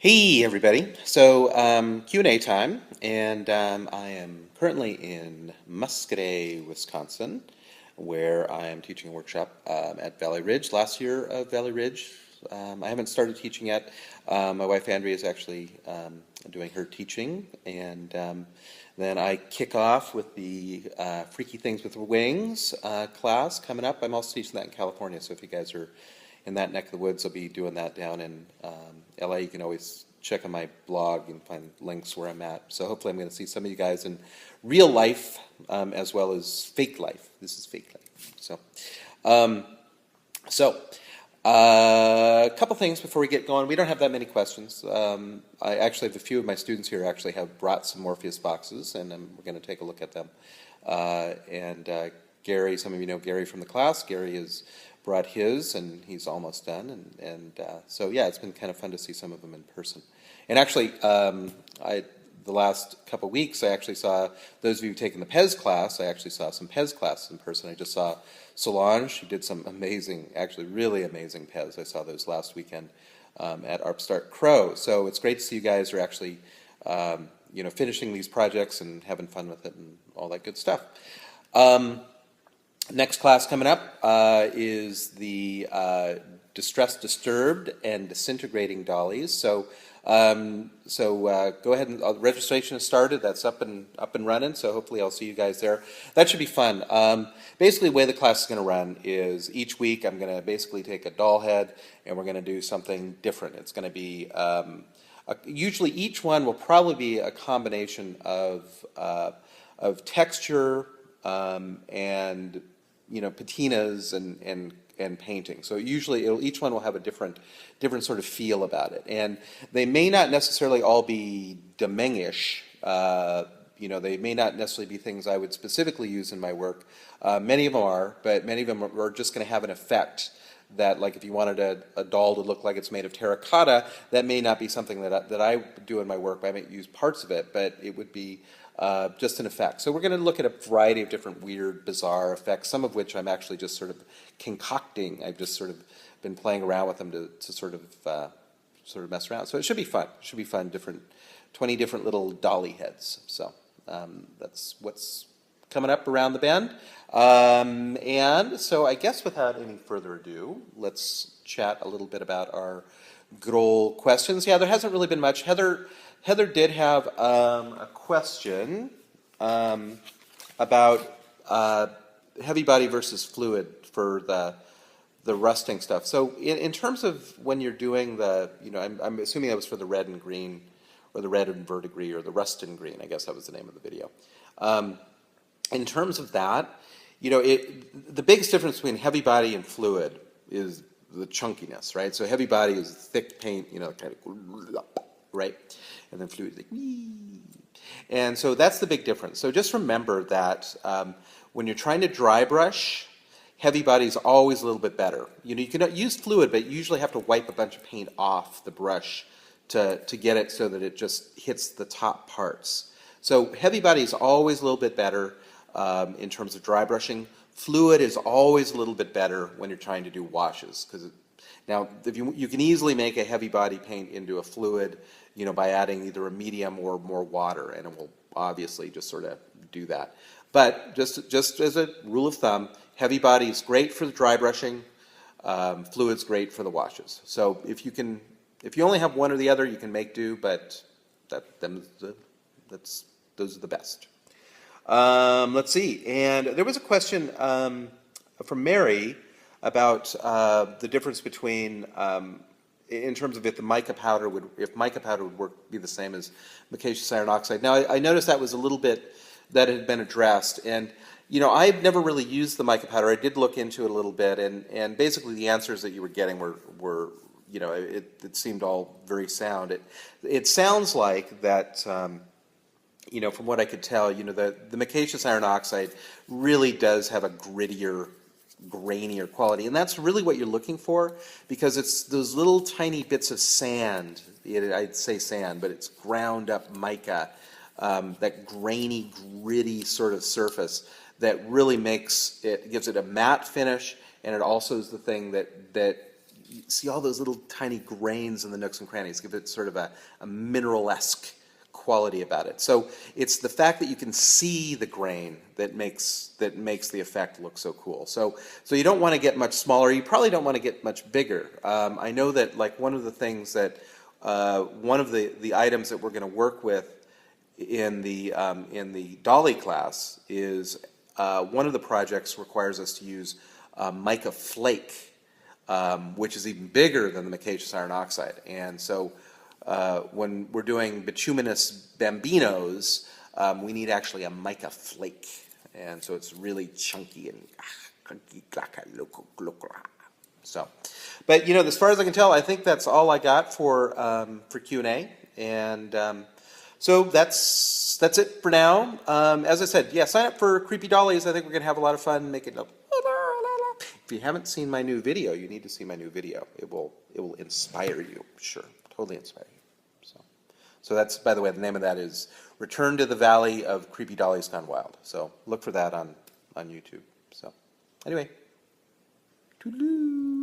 Hey everybody. So Q&A time, and I am currently in Muscadet, Wisconsin, where I am teaching a workshop at Valley Ridge. Last year of Valley Ridge, I haven't started teaching yet. My wife Andrea is actually doing her teaching, and then I kick off with the Freaky Things with Wings class coming up. I'm also teaching that in California, so if you guys are in that neck of the woods, I'll be doing that down in LA. You can always check on my blog and find links where I'm at. So hopefully I'm going to see some of you guys in real life as well as fake life. This is fake life. So a couple things before we get going. We don't have that many questions. I actually have a few of my students here actually have brought some Morpheus boxes, and we're going to take a look at them. Gary, some of you know Gary from the class. Gary has brought his, and he's almost done. So yeah, it's been kind of fun to see some of them in person. And actually, the last couple weeks, I actually saw, those of you who've taken the Pez class, I actually saw some Pez classes in person. I just saw Solange. She did some amazing, actually really amazing Pez. I saw those last weekend at Upstart Crow. So it's great to see you guys are actually finishing these projects and having fun with it and all that good stuff. Next class coming up is the Distressed, Disturbed, and Disintegrating Dollies. So go ahead and registration has started. That's up and running. So hopefully I'll see you guys there. That should be fun. Basically, the way the class is going to run is each week I'm going to basically take a doll head and we're going to do something different. It's going to be usually each one will probably be a combination of texture and patinas and painting. So usually each one will have a different sort of feel about it, and they may not necessarily all be Demengish. They may not necessarily be things I would specifically use in my work. Many of them are, but many of them are just going to have an effect that, like if you wanted a doll to look like it's made of terracotta, that may not be something that I do in my work. I might use parts of it, but it would be just an effect. So we're going to look at a variety of different weird, bizarre effects, some of which I'm actually just sort of concocting. I've just sort of been playing around with them to sort of mess around. So it should be fun. It should be fun, 20 different little dolly heads. So that's what's coming up around the bend. And so I guess without any further ado, let's chat a little bit about our good old questions. Yeah, there hasn't really been much. Heather did have a question about heavy body versus fluid for the rusting stuff. So in terms of when you're doing I'm assuming that was for the red and green, or the red and verdigris, or the rust and green. I guess that was the name of the video. In terms of that, the biggest difference between heavy body and fluid is the chunkiness, right? So heavy body is thick paint, kind of, right? And then fluid is like, wee. And so that's the big difference. So just remember that when you're trying to dry brush, heavy body is always a little bit better. You can use fluid, but you usually have to wipe a bunch of paint off the brush to get it so that it just hits the top parts. So heavy body is always a little bit better in terms of dry brushing. Fluid is always a little bit better when you're trying to do washes, because now if you can easily make a heavy body paint into a fluid, by adding either a medium or more water, and it will obviously just sort of do that. But just as a rule of thumb, heavy body is great for the dry brushing. Fluid's great for the washes. So if you only have one or the other, you can make do, but those are the best. Let's see. And there was a question from Mary about the difference between, in terms of if mica powder would be the same as micaceous iron oxide. Now, I noticed that was a little bit that had been addressed, and I've never really used the mica powder. I did look into it a little bit, and basically the answers that you were getting were it seemed all very sound. It sounds like that. From what I could tell, the micaceous iron oxide really does have a grittier, grainier quality, and that's really what you're looking for, because it's those little tiny bits of sand. I'd say sand, but it's ground up mica, that grainy, gritty sort of surface that really gives it a matte finish, and it also is the thing that you see all those little tiny grains in the nooks and crannies, give it sort of a mineral-esque quality about it. So it's the fact that you can see the grain that makes the effect look so cool. So you don't want to get much smaller. You probably don't want to get much bigger. I know that like one of the things that one of the items that we're going to work with in the dolly class is one of the projects requires us to use mica flake, which is even bigger than the micaceous iron oxide. And so when we're doing bituminous bambinos, we need actually a mica flake. And so it's really chunky and so. But as far as I can tell, I think that's all I got for Q&A. And so that's it for now. As I said, yeah, sign up for Creepy Dollies. I think we're going to have a lot of fun making it. If you haven't seen my new video, you need to see my new video. It will inspire you, sure, totally inspire you. So that's, by the way, the name of that is Return to the Valley of Creepy Dollies Gone Wild. So look for that on YouTube. So anyway, toodaloo.